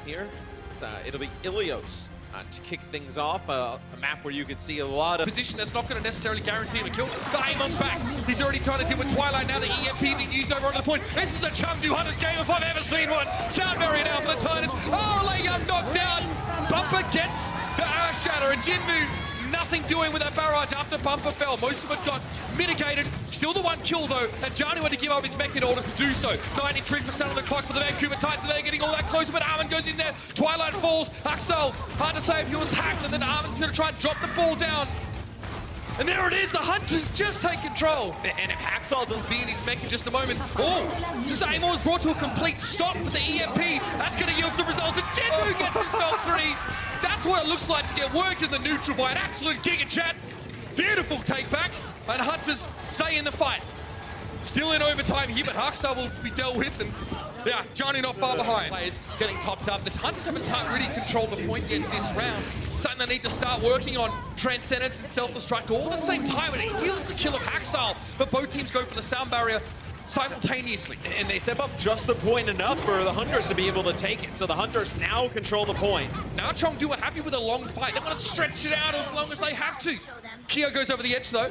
here. It'll be Ilios to kick things off. A map where you could see a lot of position that's not going to necessarily guarantee him a kill. But Amon's back. He's already trying to deal with Twilight now. The EMP being used over onto the point. This is a Chengdu Hunters game if I've ever seen one. Sound barrier now for the Titans. Oh, Layup knocked down. Bumper gets the Earth Shatter, and Jinmu nothing doing with that barrage after Bumper fell. Most of it got mitigated. Still the one kill though, and Johnny had to give up his mech in order to do so. 93% on the clock for the Vancouver Titans. They're getting all that closer, but Armin goes in there. Twilight falls. Axel, hard to say if he was hacked, and then Armin's going to try and drop the ball down. And there it is, the Hunters just take control. And if Haxall doesn't be in his mech in just a moment, just Amon was brought to a complete stop for the EMP. That's going to yield some results, and Jinmu gets himself 3. That's what it looks like to get worked in the neutral by an absolute giga chat. Beautiful take back, and Hunters stay in the fight. Still in overtime here, but Haxall will be dealt with, and yeah, Johnny not far behind. Players getting topped up. The Hunters haven't really controlled the point yet in this round. Something they need to start working on. Transcendence and self-destruct all at the same time, and it heals the kill of Haxall, but both teams go for the sound barrier simultaneously. And they step up just the point enough for the Hunters to be able to take it. So the Hunters now control the point. Now Chengdu are happy with a long fight. They want to stretch it out as long as they have to. Kyo goes over the edge though.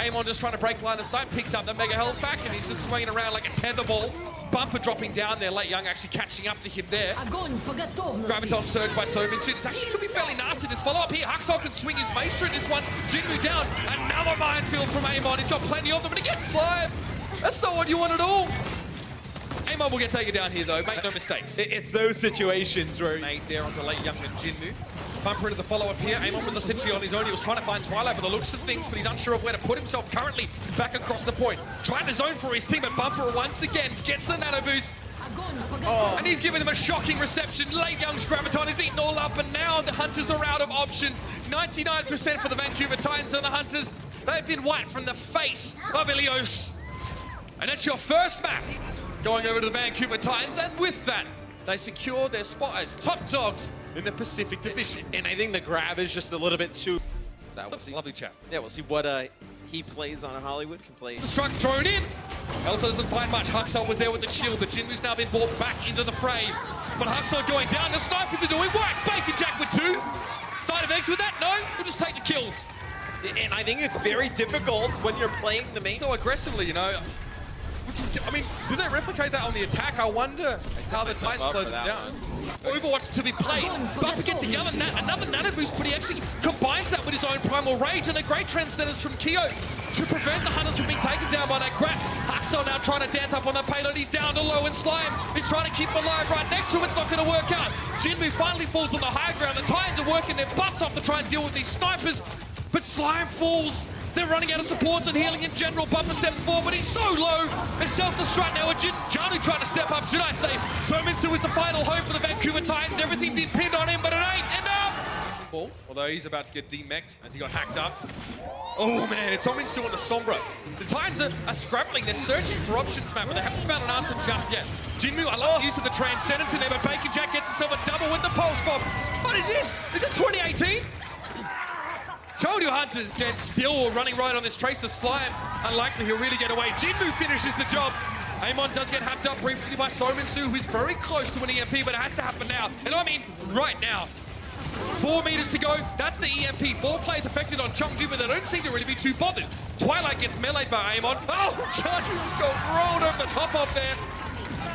Amon just trying to break line of sight, picks up the mega health back, and he's just swinging around like a tether ball. Bumper dropping down there, Late Young actually catching up to him there. Graviton surge by Sominsu. This actually could be fairly nasty. This follow-up here, Haxall can swing his mace through this one. Jinmu down, another minefield from Amon. He's got plenty of them, but he gets slime. That's not what you want at all. Amon will get taken down here though, make no mistakes. It's those situations where made there onto Late Young and Jinmu. Bumper into the follow-up here. Amon was essentially on his own. He was trying to find Twilight by the looks of things, but he's unsure of where to put himself currently back across the point. Trying to zone for his team, but Bumper once again gets the nano boost. And he's giving them a shocking reception. Late Young's Graviton is eaten all up, and now the Hunters are out of options. 99% for the Vancouver Titans, and the Hunters, they've been wiped from the face of Ilios. And that's your first map going over to the Vancouver Titans, and with that, they secure their spot as top dogs in the Pacific Division. And I think the grab is just a little bit too... So we'll see. Lovely chap. Yeah, we'll see what he plays on Hollywood, can play. The struck thrown in. Elsa doesn't find much. Haxall was there with the shield, but Jinmu's now been brought back into the fray. But Haxall going down. The snipers are doing what? Bacon Jack with 2. Side of eggs with that? No, we'll just take the kills. And I think it's very difficult when you're playing the main... So aggressively, you know. I mean, do they replicate that on the attack? I wonder how the Titans slowed them down. Overwatch to be played. Bumper gets another nano boost, but he actually combines that with his own primal rage, and a great transcendence from Kyo to prevent the Hunters from being taken down by that grab. Haxall now trying to dance up on the payload. He's down to low, and Slime is trying to keep him alive right next to him. It's not going to work out. Jinmu finally falls on the high ground. The Titans are working their butts off to try and deal with these snipers, but Slime falls. They're running out of supports and healing in general. Bumper steps forward, but he's so low. It's self-destruct now. Johnny trying to step up, should I say. Sominsu is the final hope for the Vancouver Titans. Everything being pinned on him, but it ain't enough. Although he's about to get demech'd as he got hacked up. Oh man, it's Sominsu on the Sombra. The Titans are scrabbling. They're searching for options, man, but they haven't found an answer just yet. Jinmu, I love the use of the Transcendence in there, but Bacon Jack gets himself a double with the Pulse Bomb. What is this? Is this 2018? Chengdu Hunters get still running right on this Tracer Slime. Unlikely he'll really get away. Jinmu finishes the job. Amon does get hacked up briefly by Sominsu, who's very close to an EMP, but it has to happen now. And I mean, right now. 4 meters to go. That's the EMP. 4 players affected on Chengdu, but they don't seem to really be too bothered. Twilight gets meleeed by Amon. Oh, Chengdu just got rolled over the top of there.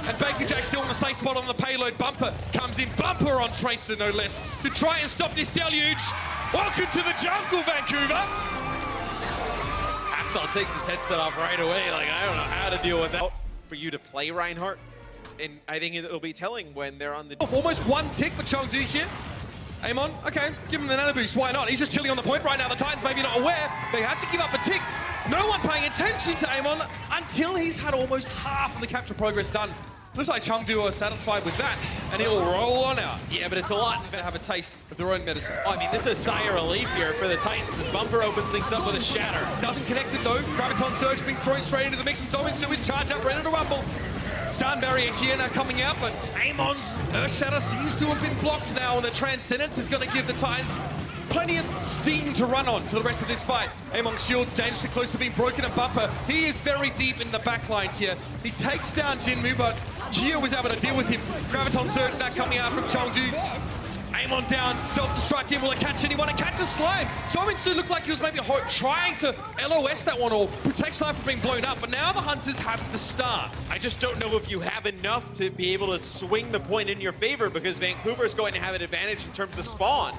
And Bacon Jack still in a safe spot on the payload. Bumper comes in. Bumper on Tracer, no less, to try and stop this deluge. Welcome to the jungle, Vancouver! Haxall takes his headset off right away. Like, I don't know how to deal with that. For you to play Reinhardt, and I think it'll be telling when they're on the... Almost 1 tick for Chengdu here. Amon, okay, give him the nano boost. Why not? He's just chilling on the point right now. The Titans maybe not aware. They have to give up a tick. No one paying attention to Amon until he's had almost half of the capture progress done. Looks like Chengdu are satisfied with that, and he'll roll on out. Yeah, but it's a lot. They're gonna have a taste of their own medicine. I mean, this is a sigh of relief here for the Titans. The Bumper opens things up with a shatter. Doesn't connect it though. Graviton Surge being thrown straight into the mix, and Sominsu is charged up, ready to rumble. Sound barrier here now coming out, but Amon's Earth Shatter seems to have been blocked now, and the Transcendence is going to give the Titans plenty of steam to run on for the rest of this fight. Amon's shield dangerously close to being broken, and Bumper, he is very deep in the backline here. He takes down Jinmu, but Kia was able to deal with him. Graviton Surge now coming out from Chengdu. Amon down, self-destruct him, will it catch anyone? It catches Slime. Sominsu looked like he was maybe trying to LOS that one or protect Slime from being blown up, but now the Hunters have the start. I just don't know if you have enough to be able to swing the point in your favor, because Vancouver is going to have an advantage in terms of spawn.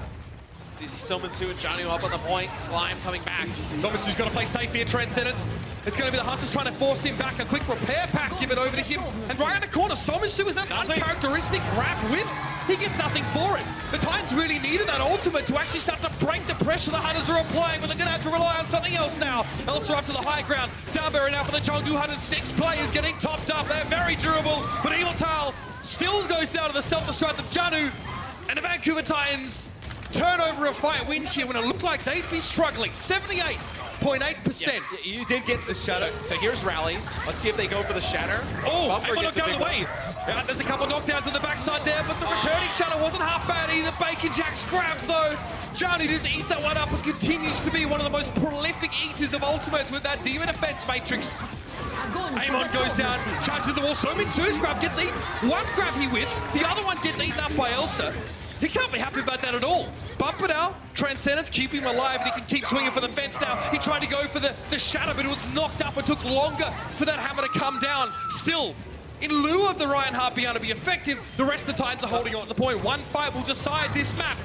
So you see Sominsu and Johnny up on the point, Slime coming back. Sominsu's got to play safe here, Transcendence. It's going to be the Hunters trying to force him back. A quick repair pack, give it over to him. And right in the corner, Sominsu is that uncharacteristic grab whip. He gets nothing for it. The Titans really needed that ultimate to actually start to break the pressure the Hunters are applying, but they're going to have to rely on something else now. Elsa up to the high ground. Soundbarrier now for the Chengdu Hunters. 6 players getting topped up. They're very durable, but Evil Tal still goes down to the self-destruct of Janu. And the Vancouver Titans turn over a fight win here when it looked like they'd be struggling. 78.8%. Yeah, you did get the shatter. So here's Rally. Let's see if they go for the shatter. Oh, Emma knocked out of the way. Yeah, there's a couple knockdowns on the backside there, but the returning shatter wasn't half bad either. Bacon Jack's grab though. Johnny just eats that one up and continues to be one of the most prolific eaters of ultimates with that Demon Defense Matrix. Amon goes down, charges the wall. Sominsu's grab gets eaten. One grab he whips, the other one gets eaten up by Elsa. He can't be happy about that at all. Bumper now, Transcendence, keep him alive, and he can keep swinging for the fence now. He tried to go for the shatter, but it was knocked up and took longer for that hammer to come down. Still, in lieu of the Reinhardt being able to be effective, the rest of the Titans are holding on to the point. One fight will decide this map.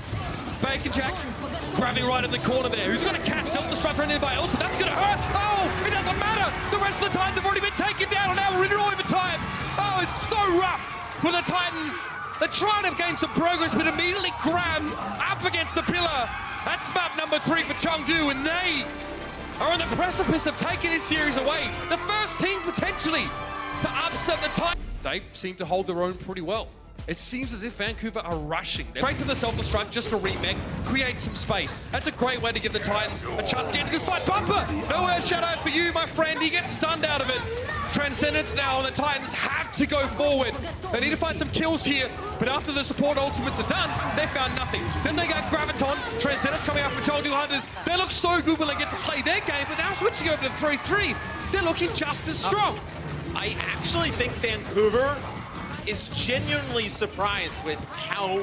Bacon Jack grabbing right in the corner there. Who's going to catch self-destruct right by Elsa? That's going to hurt. Oh, it doesn't matter. The rest of the Titans have already been taken down, and now we're in overtime. Oh, it's so rough for the Titans. They're trying to gain some progress, but immediately grabbed up against the pillar. That's map number 3 for Chengdu, and they are on the precipice of taking this series away. The first team potentially to upset the Titans. They seem to hold their own pretty well. It seems as if Vancouver are rushing. They're straight to the self-destruct just to remake, create some space. That's a great way to give the Titans a chance to get into this fight. Bumper! Nowhere shadow for you, my friend. He gets stunned out of it. Transcendence now, and the Titans have to go forward. They need to find some kills here, but after the support ultimates are done, they found nothing. Then they got Graviton, Transcendence coming out from Chengdu Hunters. They look so good when they get to play their game, but now switching over to 3-3, they're looking just as strong. I actually think Vancouver is genuinely surprised with how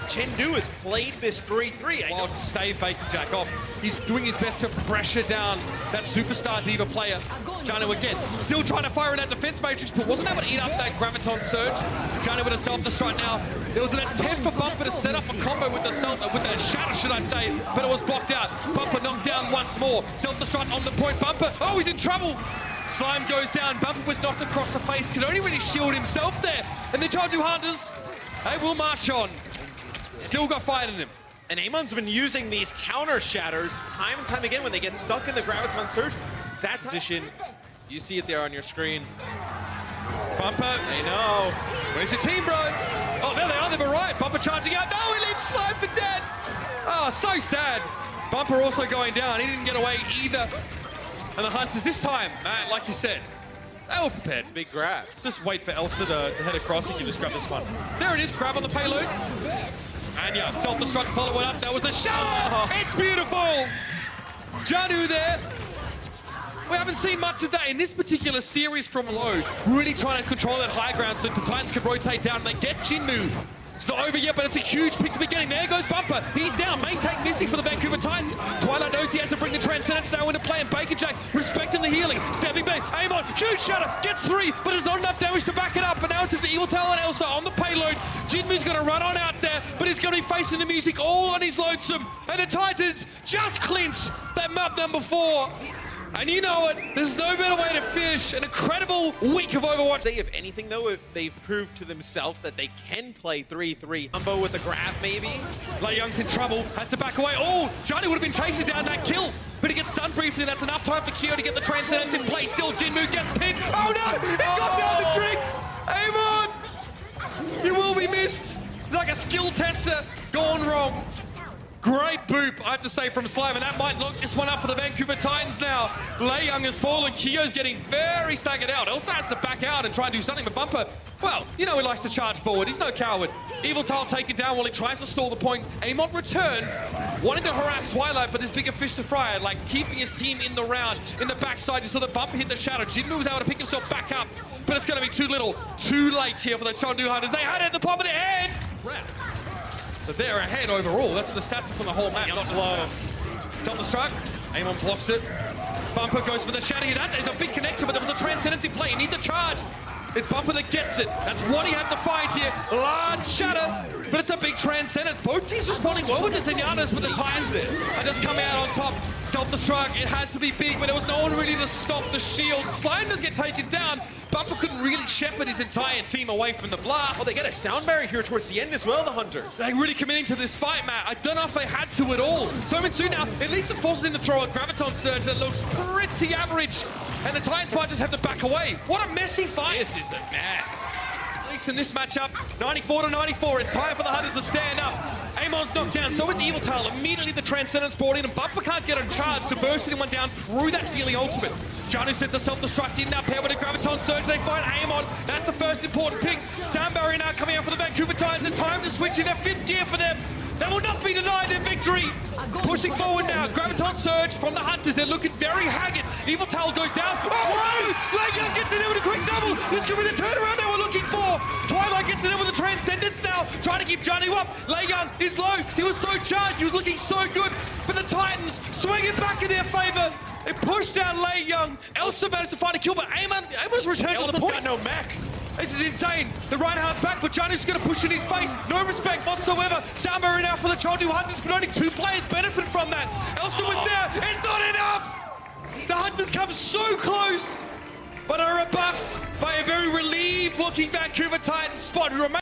Chengdu has played this 3-3. Well, to stave Bacon Jack off. He's doing his best to pressure down that superstar diva player. Janu again, still trying to fire in that defense matrix, but wasn't able to eat up that Graviton Surge. Janu with a self-destruct now. There was an attempt for Bumper to set up a combo with the shatter, should I say, but it was blocked out. Bumper knocked down once more. Self-destruct on the point. Bumper, oh, he's in trouble. Slime goes down, Bumper was knocked across the face, could only really shield himself there. And the Chengdu Hunters, they will march on. Still got fight in him. And Amon's been using these counter shatters time and time again when they get stuck in the Graviton Surge. That position, you see it there on your screen. Bumper, they know. Where's your team, bro? Oh, there they are, they've arrived. Bumper charging out. No, he leaves Slime for dead. Oh, so sad. Bumper also going down. He didn't get away either. And the Hunters this time, like you said, they were prepared. Big grabs. Just wait for Elsa to head across. He can just grab this one. There it is, grab on the payload. And yeah, self-destruct, follow it up. That was the shot. Oh. It's beautiful. Janu there. We haven't seen much of that in this particular series from low. Really trying to control that high ground so the Titans can rotate down and they get Jinmu. It's not over yet, but it's a huge pick to be getting. There goes Bumper. He's down. Main tank missing for the Vancouver Titans. Twilight knows he has to bring the Transcendence now into play, and Bacon Jack respecting the healing. Stepping back. Amon, huge shatter. Gets 3, but there's not enough damage to back it up. But now it's just the Evil Tal and Elsa on the payload. Jinmu's going to run on out there, but he's going to be facing the music all on his lonesome. And the Titans just clinch that map number 4. And you know it, there's no better way to finish an incredible week of Overwatch. If anything though, if they've proved to themselves that they can play 3-3. Combo with the grab maybe. Lei Young's in trouble, has to back away. Oh, Johnny would have been chasing down that kill, but he gets stunned briefly. That's enough time for Kyo to get the Transcendence in place. Still, Jinmu gets pinned. Oh no, he got down the drink. Amon, you will be missed. It's like a skill tester gone wrong. Great boop, I have to say, from Slime, and that might lock this one up for the Vancouver Titans now. Lei Young has fallen, Kyo's getting very staggered out. Elsa has to back out and try and do something, but Bumper, well, you know he likes to charge forward. He's no coward. Evil Tile taken down while he tries to stall the point. Amon returns, wanting to harass Twilight, but there's bigger fish to fry, like keeping his team in the round. In the backside, you saw the Bumper hit the shadow. Jinmu was able to pick himself back up, but it's going to be too little, too late here for the Chengdu Hunters. They had it at the top of their head. So they're ahead overall. That's the stats from the whole map. Not close. Self-destruct. Amon blocks it. Bumper goes for the shadow. That is a big connection, but there was a transcendency play. He needs a charge. It's Bumper that gets it. That's what he had to find here. Large shatter, but it's a big transcendence. Both teams responding well with the Zenyatas, but the Titans are just coming out on top. Self-destruct, it has to be big, but there was no one really to stop the shield. Slime does get taken down. Bumper couldn't really shepherd his entire team away from the blast. Oh, they get a sound barrier here towards the end as well, the Hunters. They're really committing to this fight, Matt. I don't know if they had to at all. So Minsu now, at least it forces him to throw a Graviton Surge that looks pretty average. And the Titans might just have to back away. What a messy fight. This is a mess. At least in this matchup, 94-94, it's time for the Hunters to stand up. Amon's knocked down, so is Evil Tile. Immediately the Transcendence brought in, and Bumper can't get a charge to burst anyone down through that healing ultimate. Janu sent the self-destruct in now, paired with a Graviton Surge. They find Amon. That's the first important pick. Sound barrier now coming out for the Vancouver Titans. It's time to switch in their 5th gear for them. They will not be denied their victory. Pushing forward now, Graviton Surge from the Hunters. They're looking very haggard. Evil Tile goes down. Oh, no! Legia gets it in with a quick double. This could be the turnaround they were looking for. Twilight gets it in with a Transcendence now, trying to keep Johnny up. Lei Young is low. He was so charged. He was looking so good. But the Titans swing it back in their favor. It pushed down Lei Young. Elsa managed to find a kill, but Amon's returned to the point. Got no mech. This is insane. The Reinhardt's back, but Janu's going to push in his face. No respect whatsoever. Sound barrier now for the Chengdu Hunters, but only 2 players benefit from that. Elsa was there. It's not enough. The Hunters come so close, but are rebuffed by a very relieved-looking Vancouver Titans spot who remains